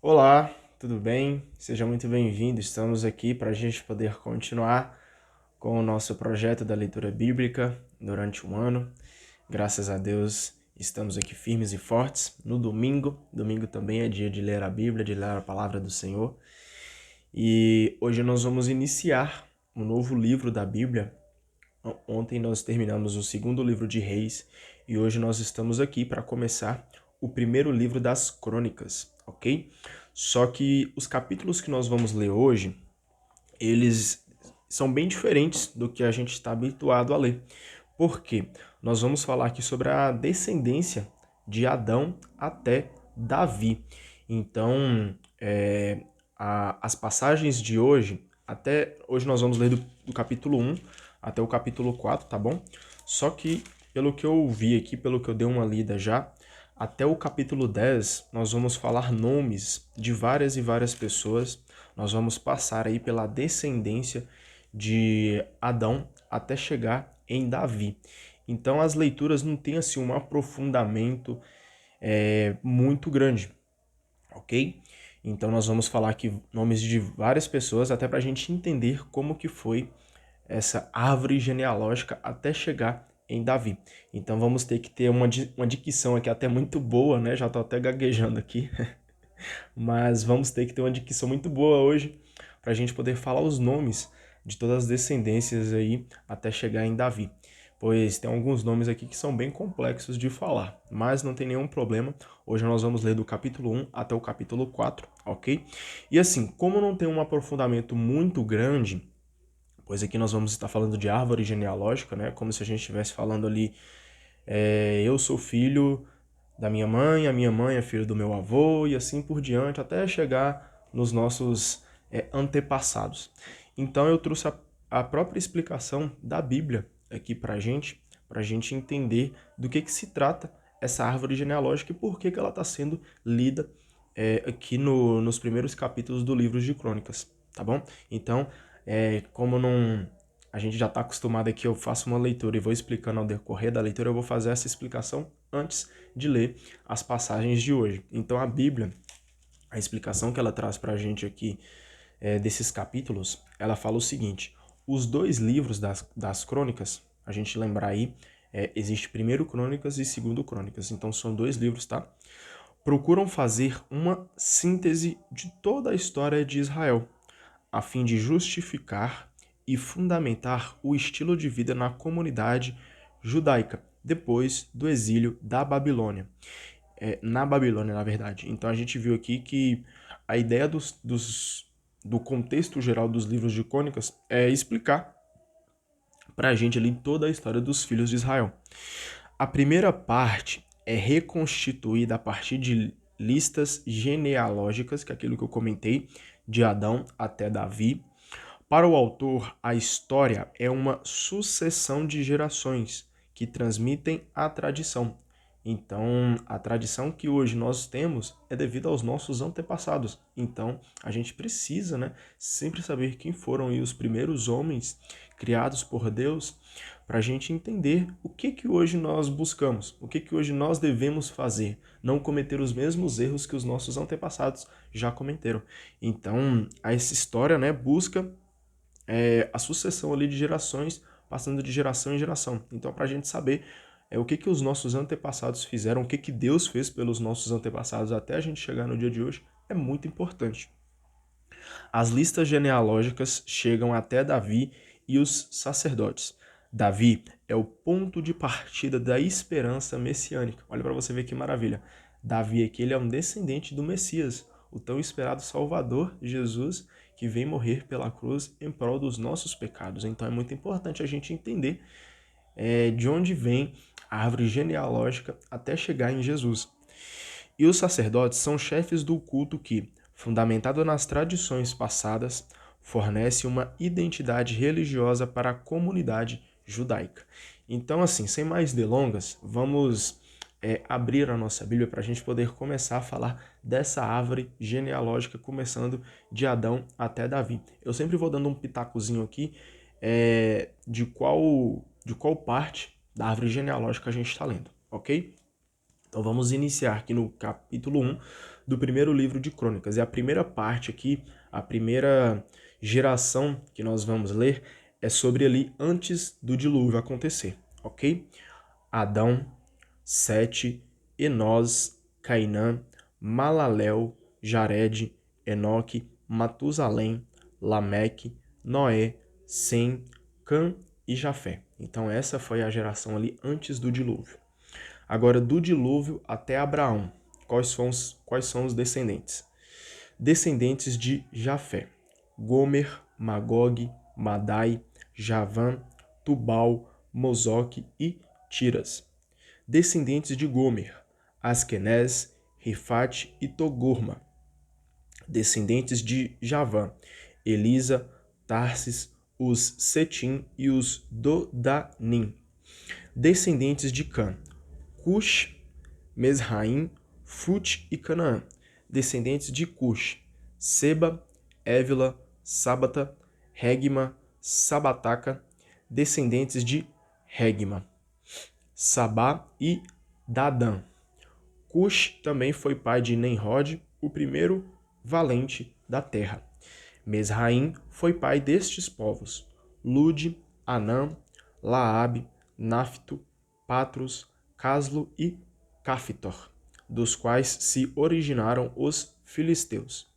Olá, tudo bem? Seja muito bem-vindo. Estamos aqui para a gente poder continuar com o nosso projeto da leitura bíblica durante um ano. Graças a Deus, estamos aqui firmes e fortes. No domingo, domingo também é dia de ler a Bíblia, de ler a palavra do Senhor. E hoje nós vamos iniciar um novo livro da Bíblia. Ontem nós terminamos o segundo livro de Reis e hoje nós estamos aqui para começar o primeiro livro das Crônicas, ok? Só que os capítulos que nós vamos ler hoje, eles são bem diferentes do que a gente está habituado a ler. Por quê? Nós vamos falar aqui sobre a descendência de Adão até Davi. Então, as passagens de hoje, até hoje nós vamos ler do capítulo 1 até o capítulo 4, tá bom? Só que, pelo que eu vi aqui, pelo que eu dei uma lida já, até o capítulo 10, nós vamos falar nomes de várias e várias pessoas. Nós vamos passar aí pela descendência de Adão até chegar em Davi. Então as leituras não têm assim um aprofundamento muito grande, ok? Então nós vamos falar aqui nomes de várias pessoas até para a gente entender como que foi essa árvore genealógica até chegar em Davi. Então vamos ter que ter uma dicção aqui até muito boa, né? Já estou até gaguejando aqui, mas vamos ter que ter uma dicção muito boa hoje para a gente poder falar os nomes de todas as descendências aí até chegar em Davi. Pois tem alguns nomes aqui que são bem complexos de falar, mas não tem nenhum problema. Hoje nós vamos ler do capítulo 1 até o capítulo 4, ok? E assim, como não tem um aprofundamento muito grande, pois aqui nós vamos estar falando de árvore genealógica, né? Como se a gente estivesse falando ali, eu sou filho da minha mãe, a minha mãe é filho do meu avô, e assim por diante, até chegar nos nossos antepassados. Então eu trouxe a própria explicação da Bíblia aqui para a gente entender do que se trata essa árvore genealógica e por que ela está sendo lida aqui nos primeiros capítulos do livro de Crônicas, tá bom? Então, como não, a gente já está acostumado aqui, eu faço uma leitura e vou explicando ao decorrer da leitura, eu vou fazer essa explicação antes de ler as passagens de hoje. Então, a Bíblia, a explicação que ela traz para a gente aqui desses capítulos, ela fala o seguinte: os dois livros das crônicas, a gente lembrar aí, existe primeiro Crônicas e segundo Crônicas, então são dois livros, tá? Procuram fazer uma síntese de toda a história de Israel, a fim de justificar e fundamentar o estilo de vida na comunidade judaica depois do exílio da Babilônia. Na Babilônia, na verdade. Então a gente viu aqui que a ideia do contexto geral dos livros de Crônicas é explicar para a gente ali toda a história dos filhos de Israel. A primeira parte é reconstituída a partir de listas genealógicas, que é aquilo que eu comentei, de Adão até Davi. Para o autor, a história é uma sucessão de gerações que transmitem a tradição. Então, a tradição que hoje nós temos é devido aos nossos antepassados. Então, a gente precisa, né, sempre saber quem foram os primeiros homens criados por Deus, para a gente entender o que hoje nós buscamos, o que hoje nós devemos fazer, não cometer os mesmos erros que os nossos antepassados já cometeram. Então, essa história, né, busca a sucessão ali de gerações, passando de geração em geração. Então, para a gente saber o que os nossos antepassados fizeram, o que Deus fez pelos nossos antepassados até a gente chegar no dia de hoje, é muito importante. As listas genealógicas chegam até Davi e os sacerdotes. Davi é o ponto de partida da esperança messiânica. Olha para você ver que maravilha. Davi aqui ele é um descendente do Messias, o tão esperado Salvador Jesus, que vem morrer pela cruz em prol dos nossos pecados. Então é muito importante a gente entender de onde vem a árvore genealógica até chegar em Jesus. E os sacerdotes são chefes do culto que, fundamentado nas tradições passadas, fornece uma identidade religiosa para a comunidade judaica. Então, assim, sem mais delongas, vamos abrir a nossa Bíblia para a gente poder começar a falar dessa árvore genealógica, começando de Adão até Davi. Eu sempre vou dando um pitacozinho aqui de qual parte da árvore genealógica a gente está lendo, ok? Então vamos iniciar aqui no capítulo 1 do primeiro livro de Crônicas. E a primeira parte aqui, a primeira geração que nós vamos ler é sobre ali antes do dilúvio acontecer, ok? Adão, Sete, Enós, Cainã, Malalel, Jared, Enoque, Matusalém, Lameque, Noé, Sem, Cã e Jafé. Então essa foi a geração ali antes do dilúvio. Agora, do dilúvio até Abraão, quais são os descendentes? Descendentes de Jafé: Gomer, Magog, Madai, Javã, Tubal, Mozoque e Tiras. Descendentes de Gomer: Askenaz, Rifate e Togorma. Descendentes de Javã: Elisa, Tarsis, os Setim e os Dodanim. Descendentes de Cã: Cush, Mesraim, Fut e Canaã. Descendentes de Cush: Seba, Évila, Sábata, Regma, Sabataca. Descendentes de Regma: Sabá e Dadã. Cush também foi pai de Nimrod, o primeiro valente da terra. Mesraim foi pai destes povos: Lude, Anã, Laabe, Náfito, Patros, Caslo e Cafitor, dos quais se originaram os filisteus.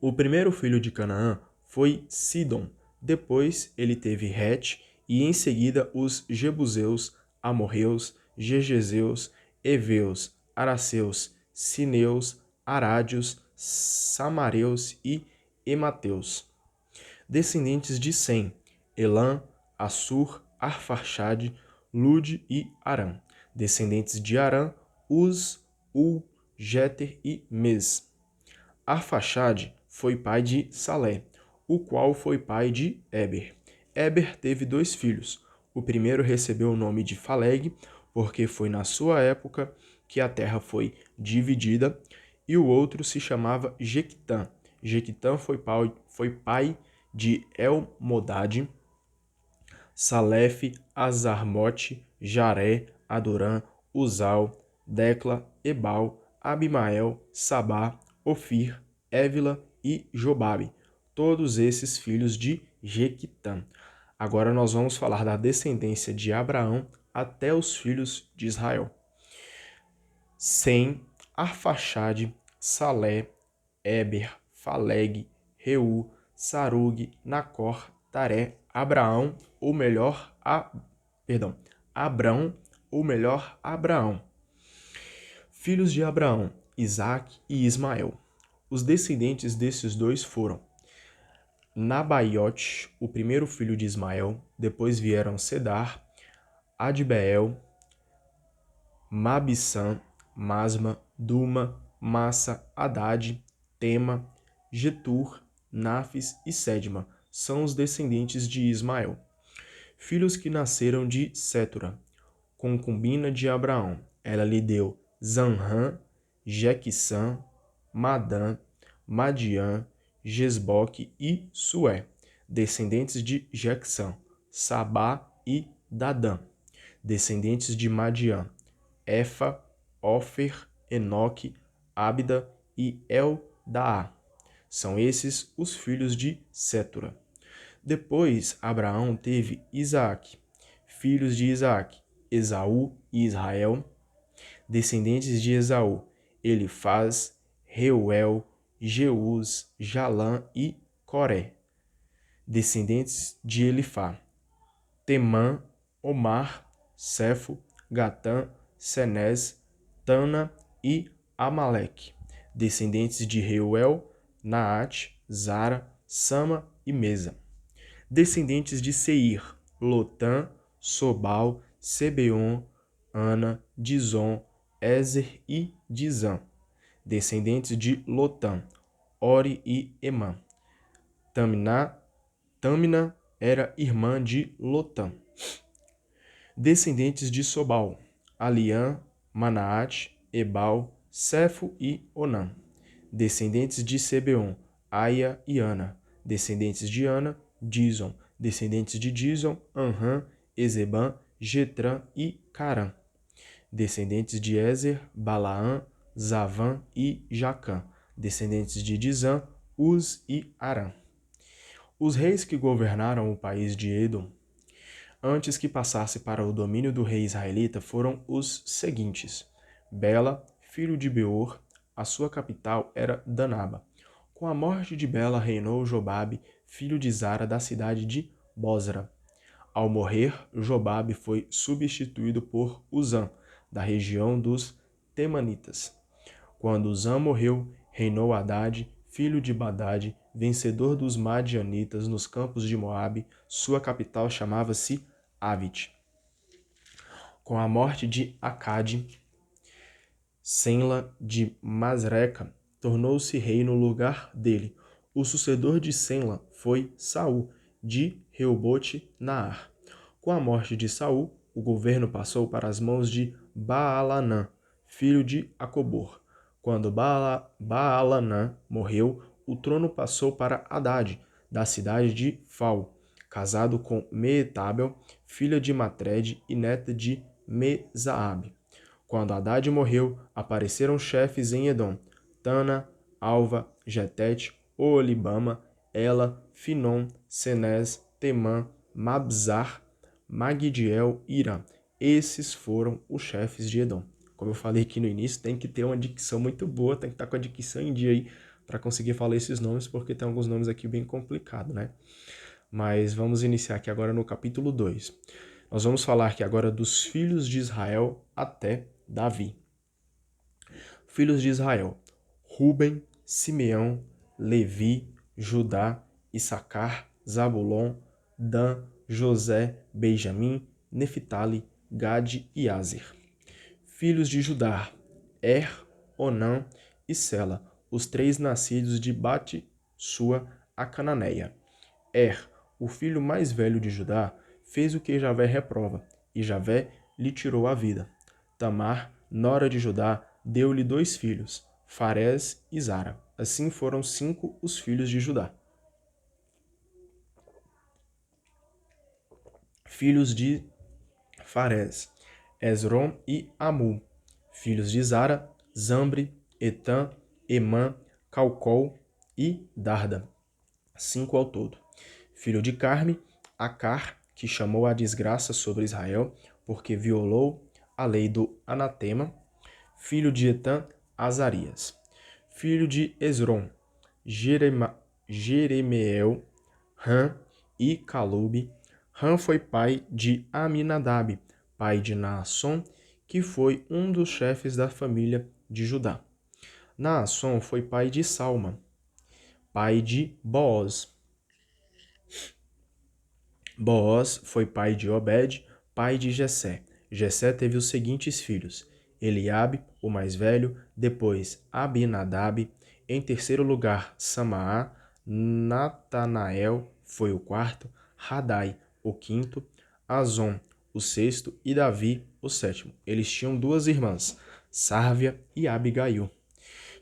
O primeiro filho de Canaã foi Sidom, depois ele teve Het e em seguida os Jebuseus, Amorreus, Gegezeus, Eveus, Araceus, Sineus, Arádios, Samareus e Emateus. Descendentes de Sem: Elã, Assur, Arfaxade, Lude e Arã. Descendentes de Arã: Uz, Ul, Jeter e Mes. Arfaxade foi pai de Salé, o qual foi pai de Eber. Eber teve 2 filhos. O primeiro recebeu o nome de Faleg, porque foi na sua época que a terra foi dividida, e o outro se chamava Jequitã. Jequitã foi pai de Elmodade, Salefe, Azarmote, Jaré, Adorã, Uzal, Decla, Ebal, Abimael, Sabá, Ofir, Évila e Jobabe, todos esses filhos de Jequitã. Agora nós vamos falar da descendência de Abraão até os filhos de Israel. Sem, Arfaxade, Salé, Eber, Faleg, Reu, Sarug, Nacor, Taré, Abrão, ou melhor, Abraão. Filhos de Abraão, Isaque e Ismael. Os descendentes desses dois foram Nabaiote, o primeiro filho de Ismael, depois vieram Cedar, Adbeel, Mabissã, Masma, Duma, Massa, Haddad, Tema, Getur, Nafis e Sedma são os descendentes de Ismael. Filhos que nasceram de Sétura, concubina de Abraão. Ela lhe deu Zanrã, Jequissã, Madã, Madiã, Gesboque e Sué. Descendentes de Jequissã, Sabá e Dadã. Descendentes de Madiã, Efa, Ofer, Enoque, Ábida e Eldaá. São esses os filhos de Sétura. Depois, Abraão teve Isaque. Filhos de Isaque, Esaú e Israel. Descendentes de Esaú, Elifaz, Reuel, Jeús, Jalã e Coré. Descendentes de Elifá, Temã, Omar, Cefo, Gatã, Senés, Tana e Amaleque. Descendentes de Reuel, Naate, Zara, Sama e Mesa. Descendentes de Seir, Lotã, Sobal, Sebeon, Ana, Dizon, Ezer e Dizã. Descendentes de Lotã, Ori e Emã. Tâmina era irmã de Lotã. Descendentes de Sobal, Aliã, Manaate, Ebal, Cefo e Onã. Descendentes de Sebeon, Aia e Ana. Descendentes de Ana, Dizon. Descendentes de Dizon, Anrã, Ezebã, Getrã e Carã. Descendentes de Ezer, Balaã, Zavã e Jacã, descendentes de Dizã, Uz e Arã. Os reis que governaram o país de Edom, antes que passasse para o domínio do rei israelita, foram os seguintes: Bela, filho de Beor, a sua capital era Danaba. Com a morte de Bela reinou Jobabe, filho de Zara, da cidade de Bozra. Ao morrer, Jobabe foi substituído por Uzã, da região dos Temanitas. Quando Uzã morreu, reinou Hadade, filho de Badade, vencedor dos Madianitas nos campos de Moabe. Sua capital chamava-se Avit. Com a morte de Acade, Senla de Masreca tornou-se rei no lugar dele. O sucessor de Senla foi Saul de Reobote-Naar. Com a morte de Saul, o governo passou para as mãos de Baalanã, filho de Acobor. Quando Baalanã morreu, o trono passou para Hadade, da cidade de Fal, casado com Meetábel, filha de Matred e neta de Mezaabe. Quando Hadade morreu, apareceram chefes em Edom: Tana, Alva, Jetete, Oolibama, Ela, Finom, Senez, Temã, Mabzar, Magdiel e Irã. Esses foram os chefes de Edom. Como eu falei aqui no início, tem que ter uma dicção muito boa, tem que estar com a dicção em dia aí para conseguir falar esses nomes, porque tem alguns nomes aqui bem complicados, né? Mas vamos iniciar aqui agora no capítulo 2. Nós vamos falar aqui agora dos filhos de Israel até Davi. Filhos de Israel: Ruben, Simeão, Levi, Judá, Issacar, Zabulon, Dan, José, Benjamim, Neftali, Gade e Aser. Filhos de Judá: Onã e Sela, os três nascidos de Bate-Sua, a cananeia. O filho mais velho de Judá, fez o que Javé reprova, e Javé lhe tirou a vida. Tamar, nora de Judá, deu-lhe 2 filhos, Farés e Zara. Assim foram 5 os filhos de Judá. Filhos de Farés: Esrom e Amu. Filhos de Zara: Zambre, Etã, Emã, Calcol e Darda. 5 ao todo. Filho de Carme: Acar, que chamou a desgraça sobre Israel, porque violou a lei do anatema. Filho de Etã: Azarias. Filho de Esrom: Jeremeel, Ram e Calube. Ram foi pai de Aminadab, pai de Naasson, que foi um dos chefes da família de Judá. Naasson foi pai de Salma, pai de Booz. Booz foi pai de Obed, pai de Jessé. Jessé teve os seguintes filhos: Eliabe, o mais velho, depois Abinadab, em terceiro lugar Samaá, Natanael foi o quarto, Radai o quinto, Azon o sexto e Davi o sétimo. Eles tinham 2 irmãs, Sárvia e Abigail.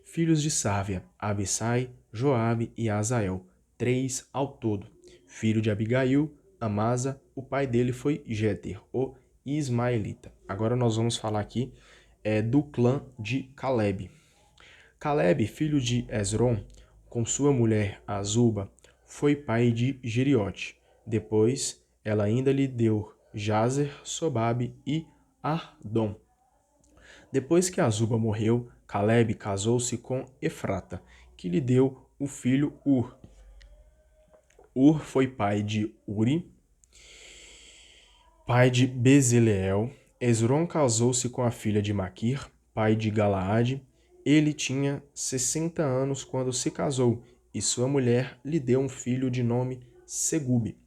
Filhos de Sárvia: Abissai, Joabe e Azael, 3 ao todo. Filho de Abigail: Amasa, o pai dele foi Jéter, o ismaelita. Agora nós vamos falar aqui do clã de Calebe. Calebe, filho de Esrom, com sua mulher Azuba, foi pai de Jeriote. Depois, ela ainda lhe deu Jazer, Sobabe e Ardom. Depois que Azuba morreu, Calebe casou-se com Efrata, que lhe deu o filho Ur. Ur foi pai de Uri, pai de Bezaleel. Esrom casou-se com a filha de Maquir, pai de Galaade. Ele tinha 60 anos quando se casou, e sua mulher lhe deu um filho de nome Segube.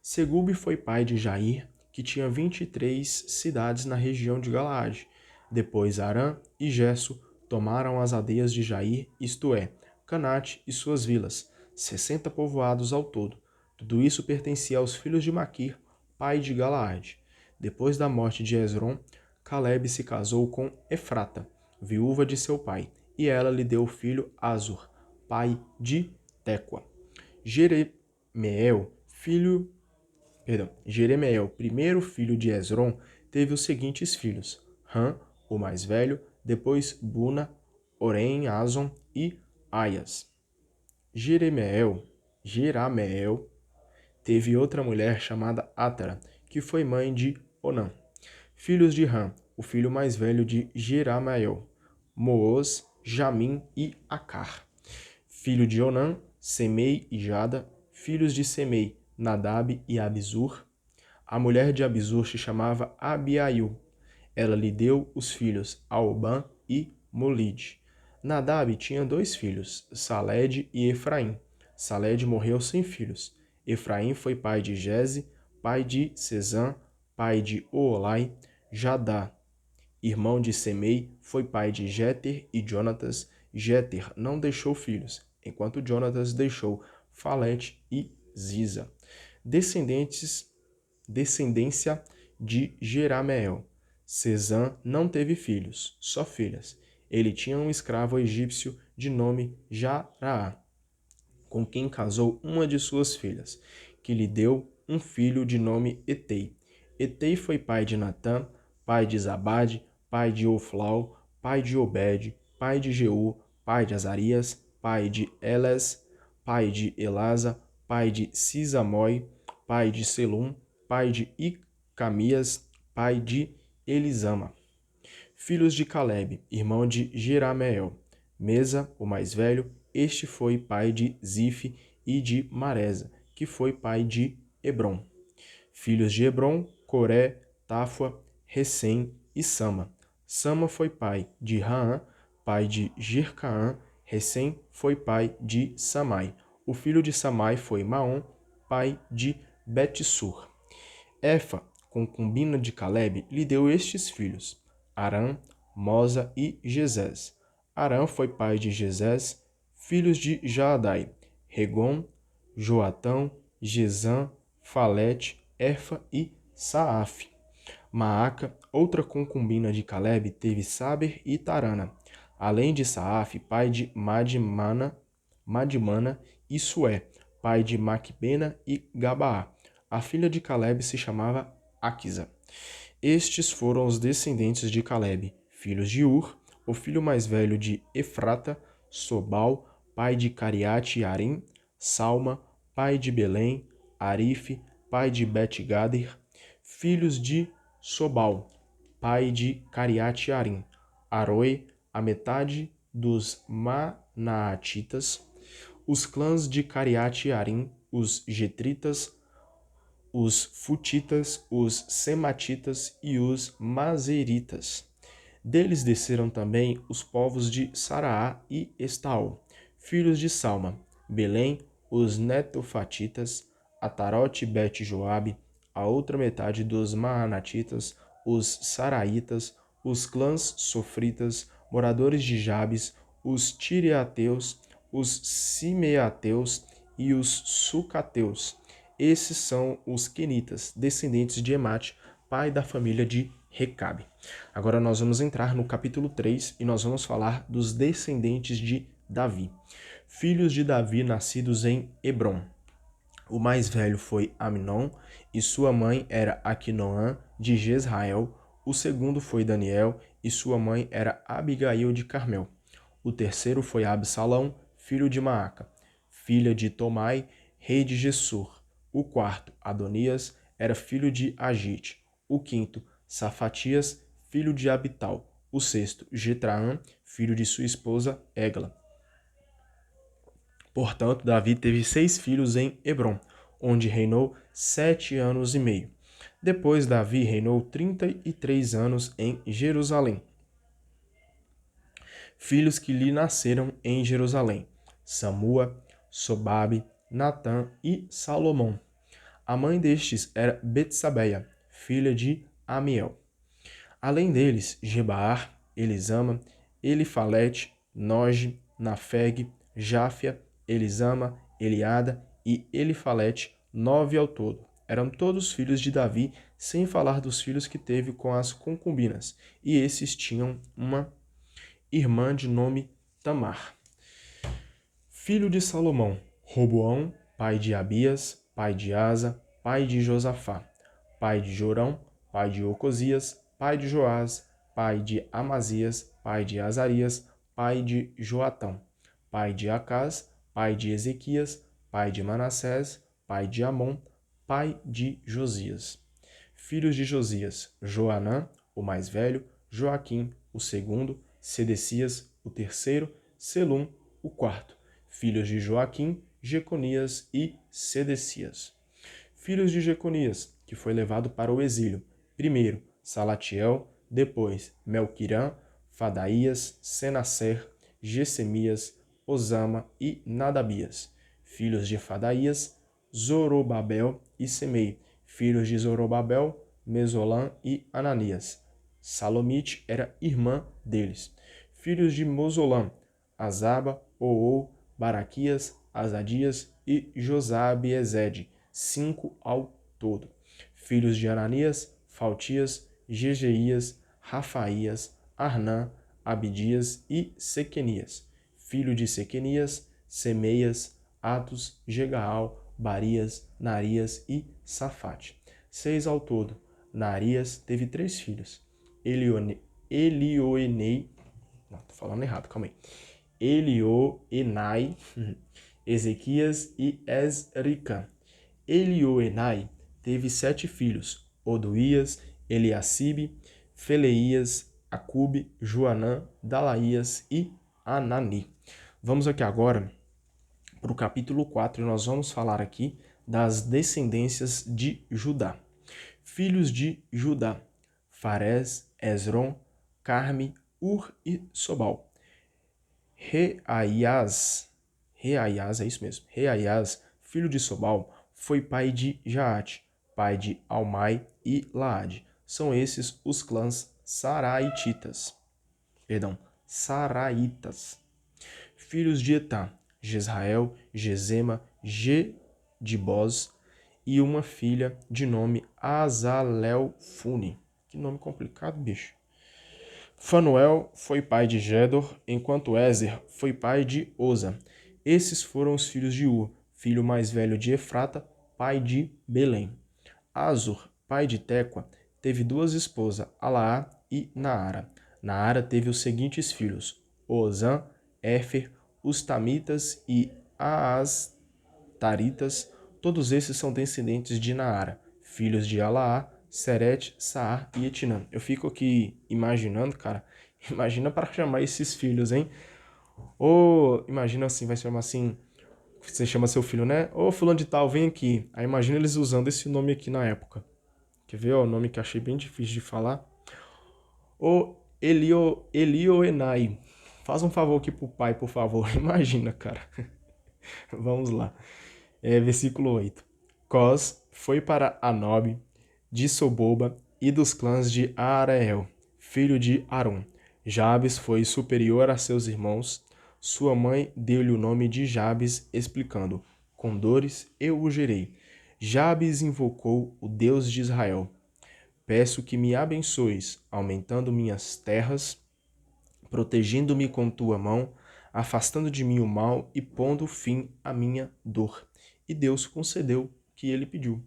Segube foi pai de Jair, que tinha 23 cidades na região de Galaade. Depois Arã e Gesso tomaram as aldeias de Jair, isto é, Canate e suas vilas, 60 povoados ao todo. Tudo isso pertencia aos filhos de Maquir, pai de Galaade. Depois da morte de Esrom, Calebe se casou com Efrata, viúva de seu pai, e ela lhe deu o filho Azur, pai de Tecoa. Jeremeel, primeiro filho de Esrom, teve os seguintes filhos: Ram, o mais velho, depois Buna, Orém, Azon e Aias. Jerameel teve outra mulher chamada Átara, que foi mãe de Onã. Filhos de Ram, o filho mais velho de Jerameel, Mooz, Jamim e Acar. Filho de Onã, Semei e Jada. Filhos de Semei, Nadab e Abizur. A mulher de Abizur se chamava Abiail. Ela lhe deu os filhos Aobã e Molide. Nadab tinha 2 filhos, Saled e Efraim. Saled morreu sem filhos. Efraim foi pai de Jeze, pai de Sezã, pai de Oolai. Jadá, irmão de Semei, foi pai de Jéter e Jonatas. Jéter não deixou filhos, enquanto Jonatas deixou Falete e Ziza. Descendência de Jerameel. Sezã não teve filhos, só filhas. Ele tinha um escravo egípcio de nome Jaraá, com quem casou uma de suas filhas, que lhe deu um filho de nome Etei. Etei foi pai de Natã, pai de Zabade, pai de Oflau, pai de Obed, pai de Jeú, pai de Azarias, pai de Eles, pai de Elasa, pai de Sisamói, pai de Selum, pai de Icamias, pai de Elisama. Filhos de Caleb, irmão de Jerameel. Mesa, o mais velho, este foi pai de Zife e de Maresa, que foi pai de Hebron. Filhos de Hebron, Coré, Tafua, Recém e Sama. Sama foi pai de Raã, pai de Jircaã. Recém foi pai de Samai. O filho de Samai foi Maom, pai de Betsur. Efa, concubina de Caleb, lhe deu estes filhos: Arã, Mosa e Gesés. Arã foi pai de Gesés. Filhos de Jaadai: Regon, Joatão, Gesã, Falete, Efa e Saaf. Maaca, outra concubina de Caleb, teve Saber e Tarana, além de Saaf, pai de Madimana e Sué, pai de Macbena e Gabaá. A filha de Caleb se chamava Aquisa. Estes foram os descendentes de Caleb, filhos de Ur, o filho mais velho de Efrata, Sobal, pai de Cariate e Arim, Salma, pai de Belém, Arife, pai de Bet-Gader. Filhos de Sobal, pai de Cariate e Arim, Aroe, a metade dos Manaatitas. Os clãs de Cariate e Arim, os Getritas, os Futitas, os Sematitas e os Mazeritas. Deles desceram também os povos de Saraá e Estaol, filhos de Salma, Belém, os Netofatitas, Atarote e Bet-Joabe, a outra metade dos Maanatitas, os Saraitas, os clãs Sofritas, moradores de Jabes, os Tireateus, os Simeateus e os Sucateus. Esses são os Quenitas, descendentes de Emate, pai da família de Recabe. Agora nós vamos entrar no capítulo 3 e nós vamos falar dos descendentes de Davi. Filhos de Davi nascidos em Hebron. O mais velho foi Aminon e sua mãe era Aquinoã de Jezrael. O segundo foi Daniel e sua mãe era Abigail de Carmel. O terceiro foi Absalão, filho de Maaca, filha de Tomai, rei de Gessur. O quarto, Adonias, era filho de Agite. O quinto, Safatias, filho de Abital. O sexto, Jetraã, filho de sua esposa Egla. Portanto, Davi teve 6 filhos em Hebron, onde reinou 7 anos e meio. Depois, Davi reinou 33 anos em Jerusalém. Filhos que lhe nasceram em Jerusalém: Samua, Sobabe, Natã e Salomão. A mãe destes era Betsabeia, filha de Amiel. Além deles, Gebaar, Elisama, Elifalete, Noge, Nafeg, Jáfia, Elisama, Eliada e Elifalete, 9 ao todo. Eram todos filhos de Davi, sem falar dos filhos que teve com as concubinas, e esses tinham uma irmã de nome Tamar. Filho de Salomão: Roboão, pai de Abias, pai de Asa, pai de Josafá, pai de Jorão, pai de Ocosias, pai de Joás, pai de Amazias, pai de Azarias, pai de Joatão, pai de Acás, pai de Ezequias, pai de Manassés, pai de Amon, pai de Josias. Filhos de Josias: Joanã, o mais velho, Joaquim, o segundo, Sedecias, o terceiro, Selum, o quarto. Filhos de Joaquim: Jeconias e Sedecias. Filhos de Jeconias, que foi levado para o exílio: primeiro, Salatiel, depois Melquirã, Fadaías, Senasser, Gesemias, Osama e Nadabias. Filhos de Fadaías: Zorobabel e Semei. Filhos de Zorobabel: Mesolã e Ananias. Salomite era irmã deles. Filhos de Mosolã: Azaba, Oou, Baraquias, Azadias e Josabe-Ezede, 5 ao todo. Filhos de Ananias: Faltias, Gegeias, Rafaías, Arnã, Abidias e Sequenias. Filho de Sequenias: Semeias, Atos, Jegaal, Barias, Narias e Safate. 6 ao todo. Narias teve 3 filhos: Elioenei, não, tô falando errado, calma aí. Elioenai, Ezequias e Esricã. Elioenai teve 7 filhos: Odoías, Eliacibe, Feleias, Acube, Joanã, Dalaías e Anani. Vamos aqui agora para o capítulo 4 e nós vamos falar aqui das descendências de Judá. Filhos de Judá: Farés, Esrom, Carme, Ur e Sobal. Reaias, é isso mesmo, Reaias, filho de Sobal, foi pai de Jaate, pai de Almai e Laade. São esses os clãs saraitas. Filhos de Etã: Jezrael, Gezema, Gedibós e uma filha de nome Azalelfune. Que nome complicado, bicho. Fanuel foi pai de Gedor, enquanto Ézer foi pai de Oza. Esses foram os filhos de Ur, filho mais velho de Efrata, pai de Belém. Azur, pai de Tecoa, teve 2 esposas, Alaá e Naara. Naara teve os seguintes filhos: Ozã, Éfer, os Tamitas e Aastaritas. Todos esses são descendentes de Naara, filhos de Alaá, Seret, Saar e Etnã. Eu fico aqui imaginando, cara, imagina para chamar esses filhos, hein? Ou imagina assim, vai chamar assim, você chama seu filho, né? Ô fulano de tal, vem aqui. Aí imagina eles usando esse nome aqui na época. Quer ver, ó, o nome que eu achei bem difícil de falar. Ô Elioenai, faz um favor aqui pro pai, por favor. Imagina, cara. Vamos lá. Versículo 8. Cós foi para Anob, de Soboba e dos clãs de Areel, filho de Arum. Jabes foi superior a seus irmãos. Sua mãe deu-lhe o nome de Jabes, explicando: com dores eu o gerei. Jabes invocou o Deus de Israel. Peço que me abençoes, aumentando minhas terras, protegendo-me com tua mão, afastando de mim o mal e pondo fim à minha dor. E Deus concedeu o que ele pediu.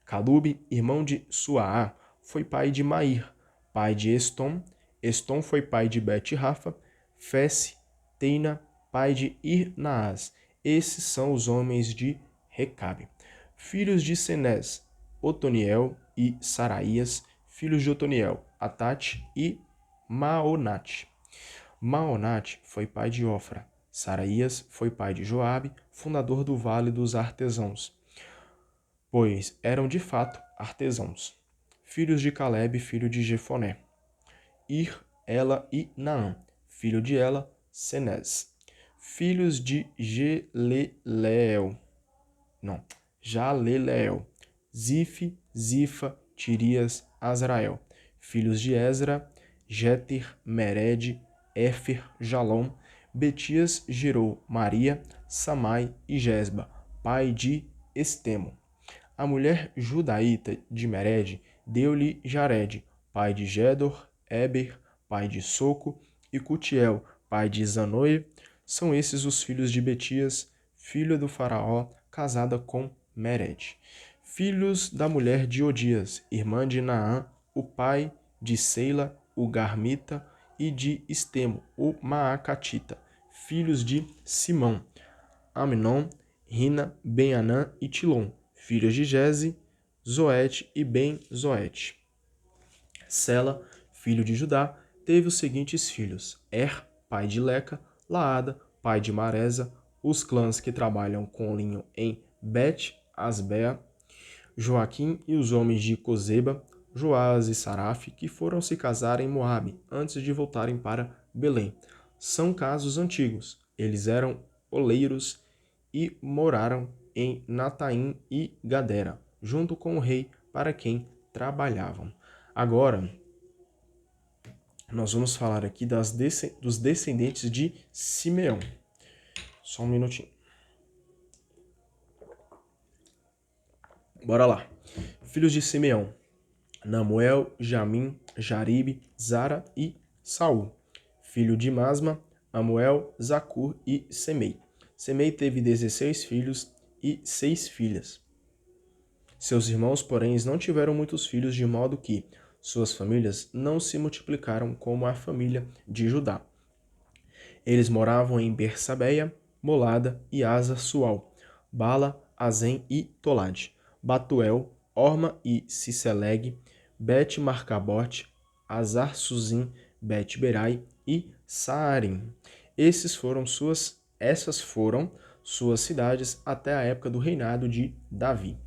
Calube, irmão de Suaá, foi pai de Mair, pai de Estom. Estom foi pai de Bet-Rafa. Fesse, Teina, pai de Ir-Naás. Esses são os homens de Recabe. Filhos de Senés: Otoniel e Saraías. Filhos de Otoniel: Atate e Maonate. Maonate foi pai de Ofra. Saraías foi pai de Joabe, fundador do Vale dos Artesãos, pois eram de fato artesãos. Filhos de Calebe, filho de Jefoné: Ir, Ela e Naã. Filho de Ela, Senés. Filhos de Jaleleel: Zif, Zifa, Tirias, Azrael. Filhos de Ezra: Jéter, Mered, Éfer, Jalom. Betias gerou Maria, Samai e Gesba, pai de Estemo. A mulher judaíta de Mered deu-lhe Jared, pai de Gedor, Eber, pai de Soco, e Cutiel, pai de Zanoe. São esses os filhos de Betias, filha do faraó, casada com Mered. Filhos da mulher de Odias, irmã de Naã, o pai de Seila, o Garmita, e de Estemo, o Maacatita, filhos de Simão, Aminon, Rina, Ben-Anã e Tilom, filhos de Jeze, Zoete e Ben-Zoete. Sela, filho de Judá, teve os seguintes filhos: pai de Leca, Laada, pai de Maresa, os clãs que trabalham com linho em Bet-Asbea, Joaquim e os homens de Cozeba, Joás e Saraf, que foram se casar em Moabe antes de voltarem para Belém. São casos antigos. Eles eram oleiros e moraram em Nataim e Gadera, junto com o rei para quem trabalhavam. Agora, nós vamos falar aqui dos descendentes de Simeão. Só um minutinho. Bora lá. Filhos de Simeão: Namuel, Jamim, Jaribe, Zara e Saul. Filho de Masma: Amuel, Zacur e Semei. Semei teve 16 filhos e 6 filhas. Seus irmãos, porém, não tiveram muitos filhos, de modo que suas famílias não se multiplicaram como a família de Judá. Eles moravam em Bersabeia, Molada e Asa-Sual, Bala, Azem e Tolade, Batuel, Orma e Ciseleg, Bet-Marcabote, Azar-Suzim, Bet-Berai e Saarim. Essas foram suas cidades até a época do reinado de Davi.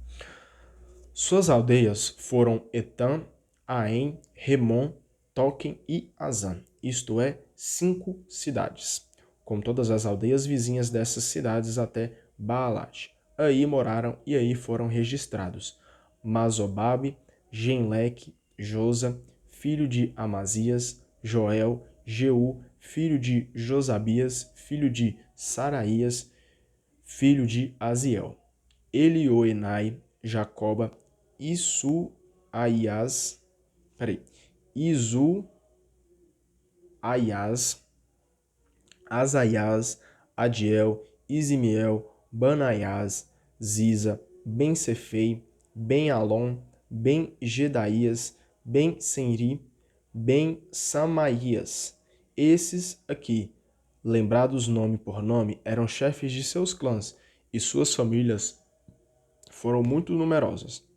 Suas aldeias foram Etam, Aem, Remon, Toquem e Azan, isto é, 5 cidades, com todas as aldeias vizinhas dessas cidades até Baalat. Aí moraram e aí foram registrados Mazobabe, Genleque, Josa, filho de Amazias, Joel, Jeú, filho de Josabias, filho de Saraías, filho de Aziel, Elioenai, Jacoba, Isu-Aias, Azaias, Adiel, Isimiel, Banaias, Ziza, Ben-Sefei, Ben-Alon, Ben-Gedaías, Ben-Senri, Ben-Samaías. Esses aqui, lembrados nome por nome, eram chefes de seus clãs e suas famílias foram muito numerosas.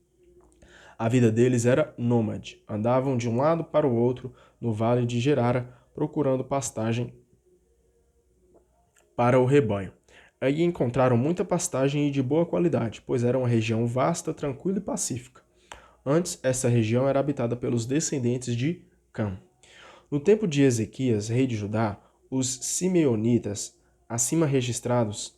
A vida deles era nômade, andavam de um lado para o outro no vale de Gerara, procurando pastagem para o rebanho. Aí encontraram muita pastagem e de boa qualidade, pois era uma região vasta, tranquila e pacífica. Antes, essa região era habitada pelos descendentes de Cã. No tempo de Ezequias, rei de Judá, os simeonitas, acima registrados,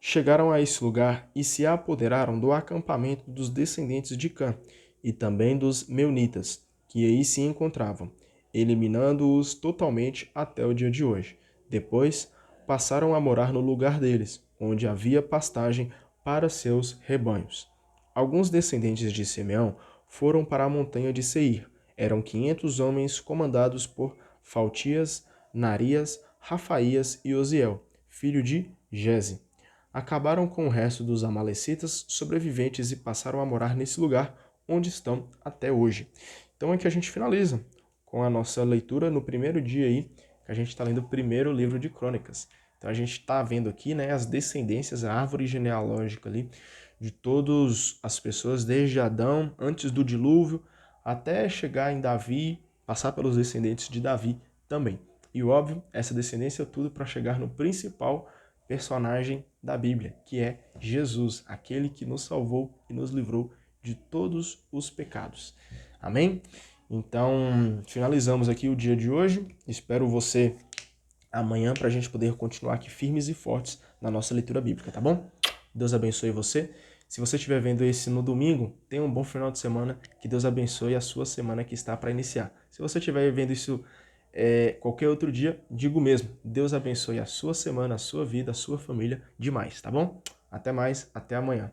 chegaram a esse lugar e se apoderaram do acampamento dos descendentes de Cã e também dos meunitas, que aí se encontravam, eliminando-os totalmente até o dia de hoje. Depois, passaram a morar no lugar deles, onde havia pastagem para seus rebanhos. Alguns descendentes de Simeão foram para a montanha de Seir. Eram 500 homens comandados por Faltias, Narias, Rafaías e Osiel, filho de Jeze. Acabaram com o resto dos amalecitas sobreviventes e passaram a morar nesse lugar onde estão até hoje. Então aqui a gente finaliza com a nossa leitura no primeiro dia aí, que a gente está lendo o primeiro livro de Crônicas. Então a gente está vendo aqui, né, as descendências, a árvore genealógica ali de todas as pessoas, desde Adão, antes do dilúvio, até chegar em Davi, passar pelos descendentes de Davi também. E óbvio, essa descendência é tudo para chegar no principal personagem da Bíblia, que é Jesus, aquele que nos salvou e nos livrou de todos os pecados. Amém? Então, finalizamos aqui o dia de hoje. Espero você amanhã para a gente poder continuar aqui firmes e fortes na nossa leitura bíblica, tá bom? Deus abençoe você. Se você estiver vendo esse no domingo, tenha um bom final de semana. Que Deus abençoe a sua semana que está para iniciar. Se você estiver vendo isso qualquer outro dia, digo mesmo, Deus abençoe a sua semana, a sua vida, a sua família demais, tá bom? Até mais, até amanhã.